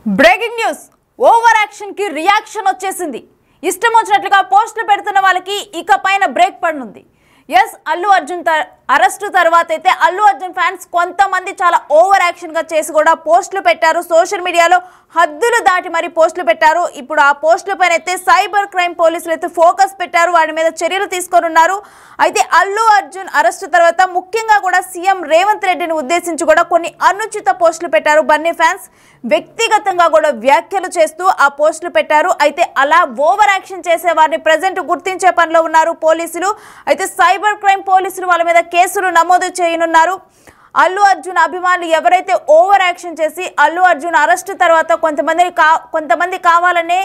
Breaking news over action కి reaction వచ్చేసింది. ఇష్టం వచ్చినట్లుగా పోస్టులు పెడుతున్న వాళ్ళకి ఇకపైన బ్రేక్ పడనుంది. ఎస్, అల్లు అర్జున్ అరెస్టు తర్వాత అయితే అల్లు అర్జున్ ఫ్యాన్స్ కొంతమంది చాలా ఓవర్ యాక్షన్ గా చేసి కూడా పోస్టులు పెట్టారు. సోషల్ మీడియాలో హద్దులు దాటి మరి పోస్టులు పెట్టారు. ఇప్పుడు ఆ పోస్టుల పైన అయితే సైబర్ క్రైమ్ పోలీసులు అయితే ఫోకస్ పెట్టారు, వాటి మీద చర్యలు తీసుకోనున్నారు. అయితే అల్లు అర్జున్ అరెస్టు తర్వాత ముఖ్యంగా కూడా సీఎం రేవంత్ రెడ్డిని ఉద్దేశించి కూడా కొన్ని అనుచిత పోస్టులు పెట్టారు. బన్నీ ఫ్యాన్స్ వ్యక్తిగతంగా కూడా వ్యాఖ్యలు చేస్తూ ఆ పోస్టులు పెట్టారు. అయితే అలా ఓవర్ యాక్షన్ చేసే వారిని ప్రజెంట్ గుర్తించే పనిలో ఉన్నారు పోలీసులు. అయితే సైబర్ క్రైమ్ పోలీసులు వాళ్ళ మీద కేసులు నమోదు చేయనున్నారు. అల్లు అర్జున్ అభిమానులు ఎవరైతే ఓవర్ యాక్షన్ చేసి అల్లు అర్జున్ అరెస్టు తర్వాత కొంతమంది కావాలనే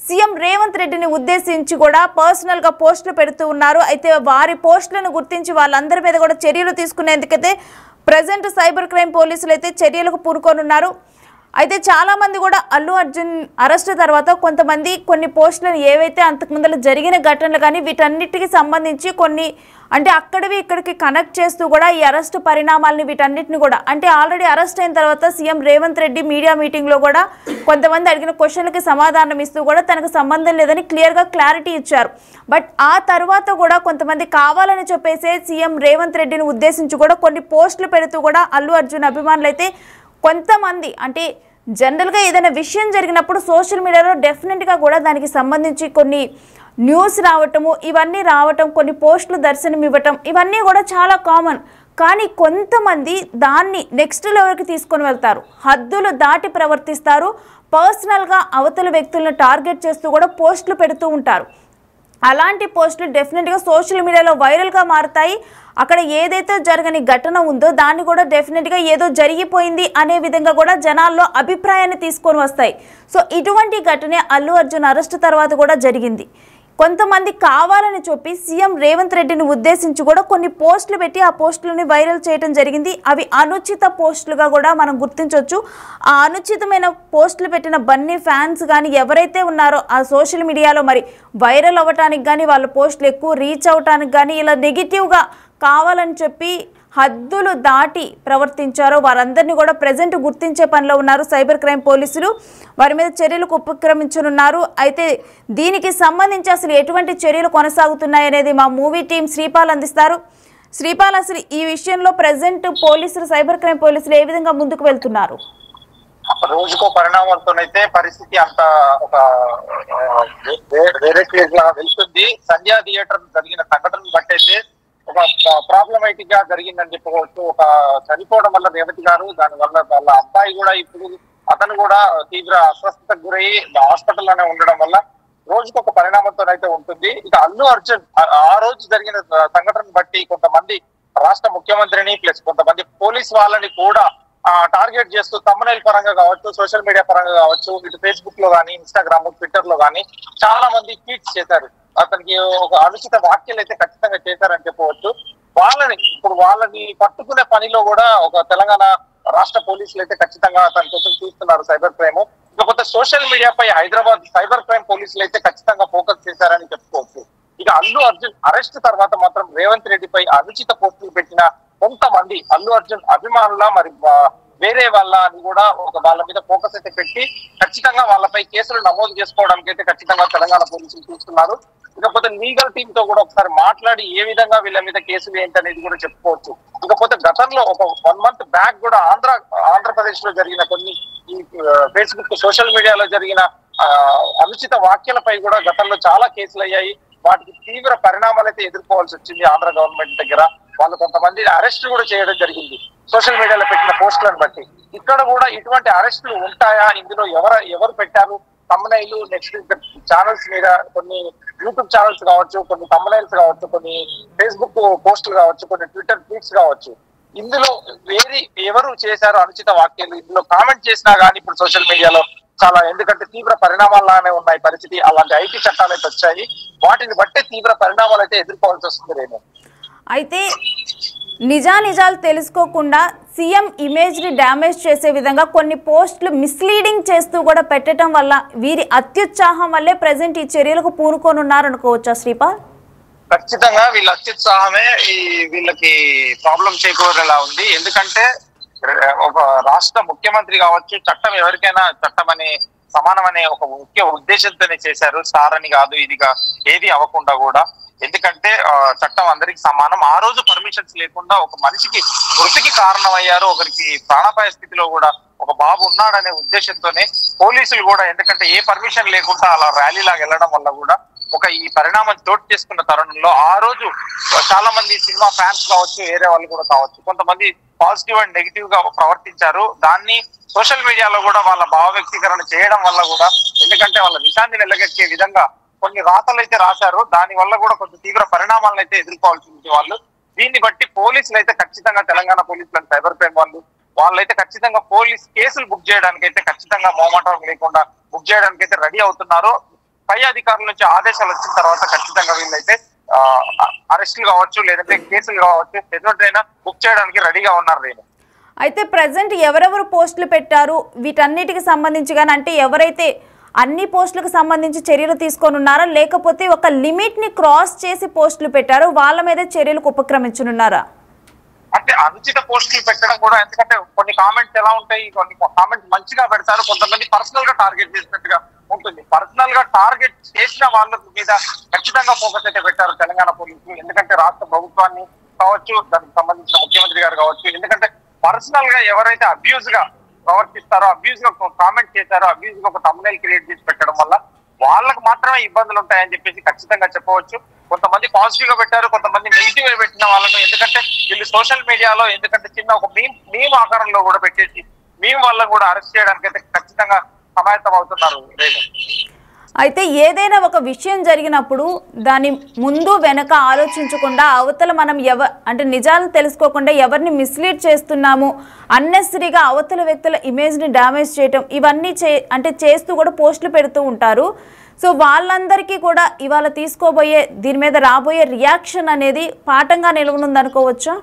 సీఎం రేవంత్ రెడ్డిని ఉద్దేశించి కూడా పర్సనల్ గా పోస్టులు పెడుతూ ఉన్నారు. అయితే వారి పోస్టులను గుర్తించి వాళ్ళందరి మీద కూడా చర్యలు తీసుకునేందుకైతే ప్రజెంట్ సైబర్ క్రైమ్ పోలీసులు అయితే చర్యలకు పూనుకోనున్నారు. అయితే చాలా మంది కూడా అల్లు అర్జున్ అరెస్టు తర్వాత కొంతమంది కొన్ని పోస్టులను ఏవైతే అంతకుముందు జరిగిన ఘటనలు కానీ వీటన్నిటికి సంబంధించి కొన్ని అంటే అక్కడివి ఇక్కడికి కనెక్ట్ చేస్తూ కూడా ఈ అరెస్టు పరిణామాలని వీటన్నిటిని కూడా అంటే ఆల్రెడీ అరెస్ట్ అయిన తర్వాత సీఎం రేవంత్ రెడ్డి మీడియా మీటింగ్లో కూడా కొంతమంది అడిగిన క్వశ్చన్లకి సమాధానం ఇస్తూ కూడా తనకు సంబంధం లేదని క్లారిటీ ఇచ్చారు. బట్ ఆ తర్వాత కూడా కొంతమంది కావాలని చెప్పేసి సీఎం రేవంత్ రెడ్డిని ఉద్దేశించి కూడా కొన్ని పోస్టులు పెడుతూ కూడా అల్లు అర్జున్ అభిమానులు అయితే కొంతమంది అంటే జనరల్గా ఏదైనా విషయం జరిగినప్పుడు సోషల్ మీడియాలో డెఫినెట్గా కూడా దానికి సంబంధించి కొన్ని న్యూస్ రావటము ఇవన్నీ రావటం, కొన్ని పోస్టులు దర్శనం ఇవ్వటం ఇవన్నీ కూడా చాలా కామన్. కానీ కొంతమంది దాన్ని నెక్స్ట్ లెవెల్కి తీసుకొని వెళ్తారు, హద్దులు దాటి ప్రవర్తిస్తారు, పర్సనల్గా అవతల వ్యక్తులను టార్గెట్ చేస్తూ కూడా పోస్టులు పెడుతూ ఉంటారు. అలాంటి పోస్టులు డెఫినెట్గా సోషల్ మీడియాలో వైరల్గా మారుతాయి. అక్కడ ఏదైతే జరగని ఘటన ఉందో దాన్ని కూడా డెఫినెట్గా ఏదో జరిగిపోయింది అనే విధంగా కూడా జనాల్లో అభిప్రాయాన్ని తీసుకొని వస్తాయి. సో ఇటువంటి ఘటనే అల్లు అర్జున్ అరెస్టు తర్వాత కూడా జరిగింది. కొంతమంది కావాలని చెప్పి సీఎం రేవంత్ రెడ్డిని ఉద్దేశించి కూడా కొన్ని పోస్టులు పెట్టి ఆ పోస్టులని వైరల్ చేయడం జరిగింది. అవి అనుచిత పోస్టులుగా కూడా మనం గుర్తించవచ్చు. ఆ అనుచితమైన పోస్టులు పెట్టిన బన్నీ ఫ్యాన్స్ కానీ ఎవరైతే ఉన్నారో ఆ సోషల్ మీడియాలో మరి వైరల్ అవ్వటానికి కానీ వాళ్ళ పోస్టులు ఎక్కువ రీచ్ అవ్వటానికి కానీ ఇలా నెగిటివ్గా కావాలని చెప్పి హద్దులు దాటి ప్రవర్తించారో వారందరినీ కూడా ప్రజెంట్ గుర్తించే పనిలో ఉన్నారు సైబర్ క్రైమ్ పోలీసులు. వారి మీద చర్యలకు ఉపక్రమించనున్నారు. అయితే దీనికి సంబంధించి అసలు ఎటువంటి చర్యలు కొనసాగుతున్నాయనేది మా మూవీ టీం శ్రీపాల్ అందిస్తారు. శ్రీపాల్, అసలు ఈ విషయంలో ప్రజెంట్ పోలీసులు సైబర్ క్రైమ్ పోలీసులు ఏ విధంగా ముందుకు వెళ్తున్నారు? రోజుకో పరిణామాలతోనైతే పరిస్థితి అంత ఒక వేరే ప్లేస్ లా వెళ్తుంది. సంధ్యా థియేటర్ జరిగిన సంఘటన బట్టయితే ఒక ప్రాబ్లమేటిక్ గా జరిగిందని చెప్పుకోవచ్చు. ఒక చనిపోవడం వల్ల రేవతి గారు, దాని వల్ల వాళ్ళ అబ్బాయి కూడా ఇప్పుడు అతను కూడా తీవ్ర అస్వస్థతకు గురయ్యి హాస్పిటల్లోనే ఉండడం వల్ల రోజుకొక పరిణామంతోనైతే ఉంటుంది. ఇక అల్లు అర్జున్ ఆ రోజు జరిగిన సంఘటన బట్టి కొంతమంది రాష్ట్ర ముఖ్యమంత్రిని ప్లస్ కొంతమంది పోలీస్ వాళ్ళని కూడా టార్గెట్ చేస్తూ తమ్మునైల్ పరంగా కావచ్చు, సోషల్ మీడియా పరంగా కావచ్చు, ఇటు ఫేస్బుక్ లో కానీ, ఇన్స్టాగ్రామ్, ట్విట్టర్ లో కానీ చాలా మంది ట్వీట్స్ చేశారు. అతనికి ఒక అనుచిత వ్యాఖ్యలు అయితే ఖచ్చితంగా చేశారని చెప్పవచ్చు. వాళ్ళని పట్టుకునే పనిలో కూడా ఒక తెలంగాణ రాష్ట్ర పోలీసులు అయితే ఖచ్చితంగా అతని కోసం చూస్తున్నారు సైబర్ క్రైమ్. ఇకపోతే సోషల్ మీడియాపై హైదరాబాద్ సైబర్ క్రైమ్ పోలీసులు అయితే ఖచ్చితంగా ఫోకస్ చేశారని చెప్పుకోవచ్చు. ఇక అల్లు అర్జున్ అరెస్ట్ తర్వాత మాత్రం రేవంత్ రెడ్డిపై అనుచిత పోస్టులు పెట్టిన కొంతమంది అల్లు అర్జున్ అభిమానుల మరి వేరే వాళ్ళ అని కూడా వాళ్ళ మీద ఫోకస్ అయితే పెట్టి ఖచ్చితంగా వాళ్ళపై కేసులు నమోదు చేసుకోవడానికి అయితే ఖచ్చితంగా తెలంగాణ పోలీసులు చూస్తున్నారు. ఇకపోతే లీగల్ టీమ్ తో కూడా ఒకసారి మాట్లాడి ఏ విధంగా వీళ్ళ మీద కేసులు ఏంటనేది కూడా చెప్పుకోవచ్చు. ఇకపోతే గతంలో ఒక 1 month బ్యాక్ కూడా ఆంధ్రప్రదేశ్ లో జరిగిన కొన్ని ఈ ఫేస్బుక్ సోషల్ మీడియాలో జరిగిన అనుచిత వ్యాఖ్యలపై కూడా గతంలో చాలా కేసులు అయ్యాయి. వాటికి తీవ్ర పరిణామాలు అయితే ఎదుర్కోవాల్సి వచ్చింది ఆంధ్ర గవర్నమెంట్ దగ్గర. వాళ్ళు కొంతమంది అరెస్ట్ కూడా చేయడం జరిగింది సోషల్ మీడియాలో పెట్టిన పోస్టులను బట్టి. ఇక్కడ కూడా ఇటువంటి అరెస్టులు ఉంటాయా, ఇందులో ఎవరు పెట్టారు, తమ్మునైలు నెక్స్ట్ ఛానల్స్ మీద కొన్ని యూట్యూబ్ ఛానల్స్ కావచ్చు, కొన్ని తమ్మునైల్స్ కావచ్చు, కొన్ని ఫేస్బుక్ పోస్టులు కావచ్చు, కొన్ని ట్విట్టర్ ట్వీట్స్ కావచ్చు, ఇందులో ఎవరు చేశారు అనుచిత వ్యాఖ్యలు, ఇందులో కామెంట్ చేసినా కానీ ఇప్పుడు సోషల్ మీడియాలో చాలా ఎందుకంటే తీవ్ర పరిణామాల్లానే ఉన్నాయి పరిస్థితి. అలాంటి ఐటీ చట్టాలు అయితే వచ్చాయి, వాటిని బట్టే తీవ్ర పరిణామాలు అయితే ఎదుర్కోవాల్సి వస్తుంది. నేను అయితే నిజాలు తెలుసుకోకుండా సీఎం ఇమేజ్ని డ్యామేజ్ చేసే విధంగా కొన్ని పోస్టులు మిస్లీడింగ్ చేస్తూ కూడా పెట్టడం వల్ల వీరి అత్యుత్సాహం వల్లే ప్రజెంట్ ఈ చర్యలకు పూనుకోనున్నారనుకోవచ్చా శ్రీపాల్? ఖచ్చితంగా వీళ్ళ అత్యుత్సాహమే వీళ్ళకి ప్రాబ్లం చేకూరేలా ఉంది. ఎందుకంటే ఒక రాష్ట్ర ముఖ్యమంత్రి కావచ్చు, చట్టం ఎవరికైనా చట్టం అనే సమానం అనే ఒక ముఖ్య ఉద్దేశంతోనే చేశారు. సార్ అని కాదు, ఇదిగా ఏది అవ్వకుండా కూడా. ఎందుకంటే చట్టం అందరికి సమానం. ఆ రోజు పర్మిషన్స్ లేకుండా ఒక మనిషికి మృతికి కారణమయ్యారు. ఒకరికి ప్రాణాపాయ స్థితిలో కూడా ఒక బాబు ఉన్నాడనే ఉద్దేశంతోనే పోలీసులు కూడా, ఎందుకంటే ఏ పర్మిషన్ లేకుండా అలా ర్యాలీ లాగా వెళ్ళడం వల్ల కూడా ఒక ఈ పరిణామం చోటు చేసుకున్న తరుణంలో ఆ రోజు చాలా మంది సినిమా ఫ్యాన్స్ కావచ్చు, వేరే వాళ్ళు కూడా కావచ్చు, కొంతమంది పాజిటివ్ అండ్ నెగిటివ్ గా ప్రవర్తించారు. దాన్ని సోషల్ మీడియాలో కూడా వాళ్ళ భావ వ్యక్తీకరణ చేయడం వల్ల కూడా, ఎందుకంటే వాళ్ళ నిశాన్ని వెళ్ళగక్కే విధంగా కొన్ని రాతలు అయితే రాశారు. దాని వల్ల కూడా కొంచెం తీవ్ర పరిణామాలను అయితే ఎదుర్కోవాల్సి ఉంది వాళ్ళు. దీన్ని బట్టి పోలీసులు అయితే ఖచ్చితంగా, తెలంగాణ పోలీసులు సైబర్ క్రైమ్ వాళ్ళైతే ఖచ్చితంగా పోలీస్ కేసులు బుక్ చేయడానికి అయితే ఖచ్చితంగా మొహమాటం లేకుండా బుక్ చేయడానికి అయితే రెడీ అవుతున్నారు. పై అధికారుల నుంచి ఆదేశాలు వచ్చిన తర్వాత ఖచ్చితంగా వీళ్ళైతే అరెస్టులు కావచ్చు, లేదంటే కేసులు కావచ్చు, ఎదుటైనా బుక్ చేయడానికి రెడీగా ఉన్నారు. నేను అయితే ప్రజెంట్ ఎవరెవరు పోస్టులు పెట్టారు వీటన్నిటికి సంబంధించి కానీ, అంటే ఎవరైతే అన్ని పోస్టులకు సంబంధించి చర్యలు తీసుకొని ఉన్నారా, లేకపోతే ఒక లిమిట్ ని క్రాస్ చేసి పోస్టులు పెట్టారు వాళ్ళ మీద చర్యలకు ఉపక్రమించనున్నారా? అంటే అనుచిత పోస్టులు పెట్టడం కూడా, ఎందుకంటే కొన్ని కామెంట్స్ ఎలా ఉంటాయి, కొన్ని కామెంట్స్ మంచిగా పెడతారు, కొంతమంది పర్సనల్ గా టార్గెట్ చేసినట్టుగా ఉంటుంది. పర్సనల్ గా టార్గెట్ చేసిన వాళ్ళ మీద ఖచ్చితంగా ఫోకస్ అయితే పెట్టారు తెలంగాణ పోలీసులు. ఎందుకంటే రాష్ట్ర ప్రభుత్వాన్ని కావచ్చు, దానికి సంబంధించిన ముఖ్యమంత్రి గారు కావచ్చు, ఎందుకంటే పర్సనల్ గా ఎవరైతే అబ్యూజ్ గా ప్రవర్తిస్తారో, అబ్యూజ్ గా కామెంట్ చేశారో, అబ్యూజ్ గా ఒక థంబ్నెయిల్ క్రియేట్ చేసి పెట్టడం వల్ల వాళ్ళకు మాత్రమే ఇబ్బందులు ఉంటాయని చెప్పేసి ఖచ్చితంగా చెప్పవచ్చు. కొంతమంది పాజిటివ్ గా పెట్టారు, కొంతమంది నెగిటివ్ గా పెట్టిన వాళ్ళను, ఎందుకంటే వీళ్ళు సోషల్ మీడియాలో ఎందుకంటే చిన్న ఒక మీమ్ ఆకారంలో కూడా పెట్టేసి మీమ్ వల్ల కూడా అరెస్ట్ చేయడానికి అయితే ఖచ్చితంగా సమాయత్తం అవుతున్నారు. అయితే ఏదైనా ఒక విషయం జరిగినప్పుడు దాని ముందు వెనక ఆలోచించకుండా అవతల మనం అంటే నిజాలు తెలుసుకోకుండా ఎవరిని మిస్లీడ్ చేస్తున్నాము, అన్నెసరీగా అవతల వ్యక్తుల ఇమేజ్ని డ్యామేజ్ చేయటం, ఇవన్నీ చేస్తూ కూడా పోస్టులు పెడుతూ ఉంటారు. సో వాళ్ళందరికీ కూడా ఇవాళ దీని మీద రాబోయే రియాక్షన్ అనేది పాఠంగా నిలవనుంది అనుకోవచ్చా?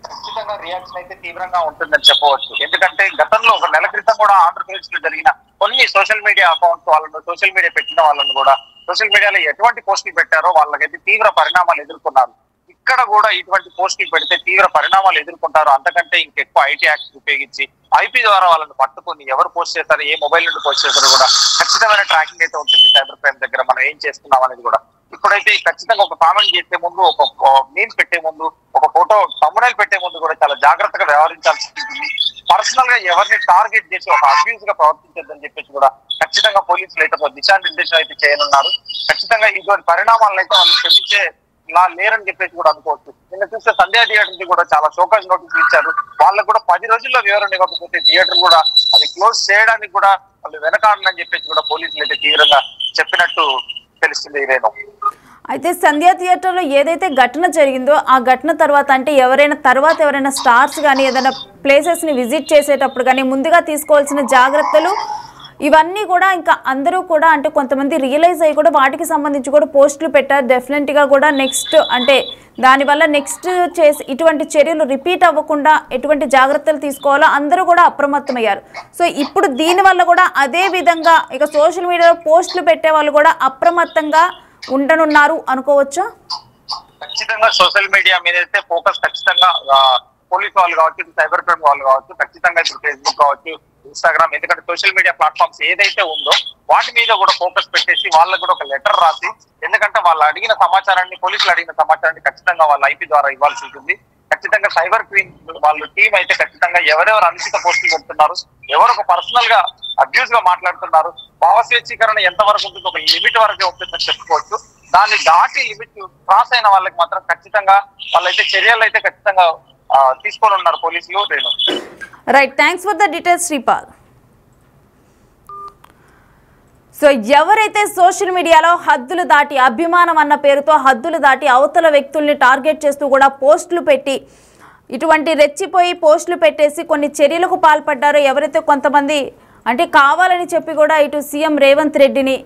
ఖచ్చితంగా రియాక్షన్ అయితే తీవ్రంగా ఉంటుందని చెప్పవచ్చు. ఎందుకంటే గతంలో ఒక నెల క్రితం కూడా ఆంధ్రప్రదేశ్ లో జరిగిన కొన్ని సోషల్ మీడియా అకౌంట్స్ వాళ్ళను, సోషల్ మీడియా పెట్టిన వాళ్ళను కూడా సోషల్ మీడియాలో ఎటువంటి పోస్టులు పెట్టారో వాళ్ళకైతే తీవ్ర పరిణామాలు ఎదుర్కొన్నారు. ఇక్కడ కూడా ఇటువంటి పోస్టులు పెడితే తీవ్ర పరిణామాలు ఎదుర్కొంటారు. అంతకంటే ఇంకెక్కువ ఐటీ యాక్ట్ ఉపయోగించి ఐపీ ద్వారా వాళ్ళని పట్టుకుని ఎవరు పోస్ట్ చేస్తారు, ఏ మొబైల్ నుండి పోస్ట్ చేస్తారో కూడా ఖచ్చితమైన ట్రాకింగ్ అయితే ఉంటుంది సైబర్ క్రైమ్ దగ్గర. మనం ఏం చేస్తున్నాం అనేది కూడా ఇప్పుడైతే ఖచ్చితంగా ఒక కామెంట్ చేసే ముందు, ఒక మీమ్స్ పెట్టే ముందు, ఒక ఫోటో థంబ్నెయిల్ పెట్టే ముందు కూడా చాలా జాగ్రత్తగా వ్యవహరించాల్సి ఉంటుంది. పర్సనల్ గా ఎవరిని టార్గెట్ చేసి ఒక అబ్యూజ్ గా ప్రవర్తించద్దని చెప్పేసి కూడా ఖచ్చితంగా పోలీసులు అయితే దిశానిర్దేశం అయితే చేయనున్నారు. ఖచ్చితంగా ఇటువంటి పరిణామాలను అయితే వాళ్ళు క్షమించే లేరని చెప్పేసి కూడా అనుకోవచ్చు. నిన్న చూస్తే సంధ్యా థియేటర్ కూడా చాలా షోకాజ్ నోటీసులు ఇచ్చారు. వాళ్ళకు కూడా 10 రోజుల్లో వివరణ ఇవ్వకపోతే థియేటర్ కూడా అది క్లోజ్ చేయడానికి కూడా వాళ్ళు వెనకాడని చెప్పేసి కూడా పోలీసులు అయితే తీవ్రంగా చెప్పినట్టు తెలుస్తుంది. ఇదేనో అయితే సంధ్యా థియేటర్లో ఏదైతే ఘటన జరిగిందో ఆ ఘటన తర్వాత అంటే ఎవరైనా స్టార్స్ కానీ ఏదైనా ప్లేసెస్ని విజిట్ చేసేటప్పుడు కానీ ముందుగా తీసుకోవాల్సిన జాగ్రత్తలు ఇవన్నీ కూడా ఇంకా అందరూ కూడా అంటే కొంతమంది రియలైజ్ అయ్యి కూడా వాటికి సంబంధించి కూడా పోస్టులు పెట్టారు. డెఫినెట్గా కూడా నెక్స్ట్ అంటే దానివల్ల నెక్స్ట్ ఇటువంటి చర్యలు రిపీట్ అవ్వకుండా ఎటువంటి జాగ్రత్తలు తీసుకోవాలో అందరూ కూడా అప్రమత్తమయ్యారు. సో ఇప్పుడు దీనివల్ల కూడా అదే విధంగా ఇక సోషల్ మీడియాలో పోస్టులు పెట్టే వాళ్ళు కూడా అప్రమత్తంగా ఉండనున్నారు అనుకోవచ్చా? ఖచ్చితంగా సోషల్ మీడియా మీద అయితే ఫోకస్ ఖచ్చితంగా పోలీస్ వాళ్ళు కావచ్చు, సైబర్ క్రైమ్ వాళ్ళు కావచ్చు, ఖచ్చితంగా ఇప్పుడు ఫేస్బుక్ కావచ్చు, ఇన్స్టాగ్రామ్, ఎందుకంటే సోషల్ మీడియా ప్లాట్ఫామ్స్ ఏదైతే ఉందో వాటి మీద కూడా ఫోకస్ పెట్టేసి వాళ్ళకు కూడా ఒక లెటర్ రాసి, ఎందుకంటే వాళ్ళు అడిగిన సమాచారాన్ని, పోలీసులు అడిగిన సమాచారాన్ని ఖచ్చితంగా వాళ్ళ ఐపీ ద్వారా ఇవ్వాల్సి ఉంటుంది. ఖచ్చితంగా సైబర్ క్రైమ్ వాళ్ళ టీం అయితే ఖచ్చితంగా ఎవరెవరు అనుచిత పోస్టులు పెడుతున్నారు, ఎవరు ఒక పర్సనల్ గా అబ్యూజ్ గా మాట్లాడుతున్నారు, భావ స్వేచ్ఛీకరణ ఎంత వరకు ఉంటుంది, ఒక లిమిట్ వరకే ఉంటుందని చెప్పుకోవచ్చు. దాన్ని దాటి లిమిట్ క్రాస్ అయిన వాళ్ళకి మాత్రం ఖచ్చితంగా వాళ్ళైతే చర్యలు అయితే ఖచ్చితంగా తీసుకొని ఉన్నారు పోలీసులు. Right, thanks for the details Sripal. So ఎవరైతే సోషల్ మీడియాలో హద్దులు దాటి అభిమానం అన్న పేరుతో హద్దులు దాటి అవతల వ్యక్తుల్ని టార్గెట్ చేస్తూ కూడా పోస్టులు పెట్టి ఇటువంటి రెచ్చిపోయి పోస్టులు పెట్టేసి కొన్ని చర్యలకు పాల్పడ్డారో, ఎవరైతే కొంతమంది అంటే కావాలని చెప్పి కూడా ఇటు సీఎం రేవంత్ రెడ్డిని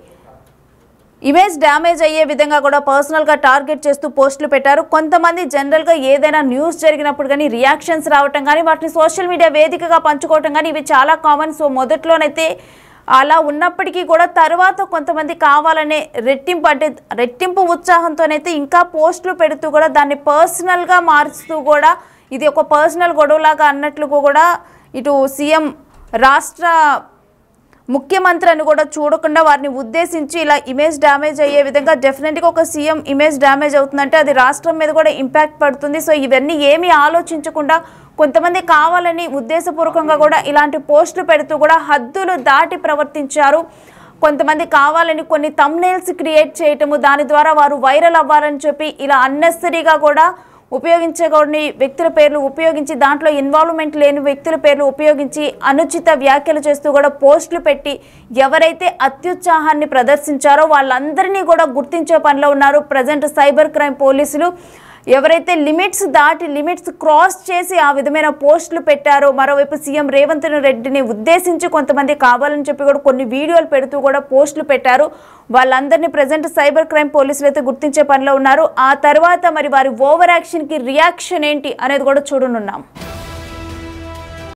ఇమేజ్ డ్యామేజ్ అయ్యే విధంగా కూడా పర్సనల్గా టార్గెట్ చేస్తూ పోస్టులు పెట్టారు. కొంతమంది జనరల్గా ఏదైనా న్యూస్ జరిగినప్పుడు కానీ రియాక్షన్స్ రావటం కానీ వాటిని సోషల్ మీడియా వేదికగా పంచుకోవటం కానీ ఇవి చాలా కామన్. సో మొదట్లోనైతే అలా ఉన్నప్పటికీ కూడా తర్వాత కొంతమంది కావాలనే రెట్టింపు ఉత్సాహంతోనైతే ఇంకా పోస్టులు పెడుతూ కూడా దాన్ని పర్సనల్గా మారుస్తూ కూడా ఇది ఒక పర్సనల్ గొడవలాగా అన్నట్లు కూడా ఇటు సీఎం రాష్ట్ర ముఖ్యమంత్రి అని కూడా చూడకుండా వారిని ఉద్దేశించి ఇలా ఇమేజ్ డ్యామేజ్ అయ్యే విధంగా డెఫినెట్గా ఒక సీఎం ఇమేజ్ డ్యామేజ్ అవుతుందంటే అది రాష్ట్రం మీద కూడా ఇంపాక్ట్ పడుతుంది. సో ఇవన్నీ ఏమీ ఆలోచించకుండా కొంతమంది కావాలని ఉద్దేశపూర్వకంగా కూడా ఇలాంటి పోస్టులు పెడుతూ కూడా హద్దులు దాటి ప్రవర్తించారు. కొంతమంది కావాలని కొన్ని థంబ్నెయిల్స్ క్రియేట్ చేయటము, దాని ద్వారా వారు వైరల్ అవ్వాలని చెప్పి ఇలా అన్నెసరీగా కూడా ఉపయోగించకూడని వ్యక్తుల పేర్లు ఉపయోగించి, దాంట్లో ఇన్వాల్వ్మెంట్ లేని వ్యక్తుల పేర్లు ఉపయోగించి అనుచిత వ్యాఖ్యలు చేస్తూ కూడా పోస్టులు పెట్టి ఎవరైతే అత్యుత్సాహాన్ని ప్రదర్శించారో వాళ్ళందరినీ కూడా గుర్తించే పనిలో ఉన్నారు ప్రజెంట్ సైబర్ క్రైమ్ పోలీసులు. ఎవరైతే లిమిట్స్ క్రాస్ చేసి ఆ విధమైన పోస్టులు పెట్టారో, మరోవైపు సీఎం రేవంత్ రెడ్డిని ఉద్దేశించి కొంతమంది కావాలని చెప్పి కూడా కొన్ని వీడియోలు పెడుతూ కూడా పోస్టులు పెట్టారు. వాళ్ళందరినీ ప్రజెంట్ సైబర్ క్రైమ్ పోలీసులు అయితే గుర్తించే పనిలో ఉన్నారు. ఆ తర్వాత మరి వారి ఓవర్ యాక్షన్కి రియాక్షన్ ఏంటి అనేది కూడా చూడనున్నాం.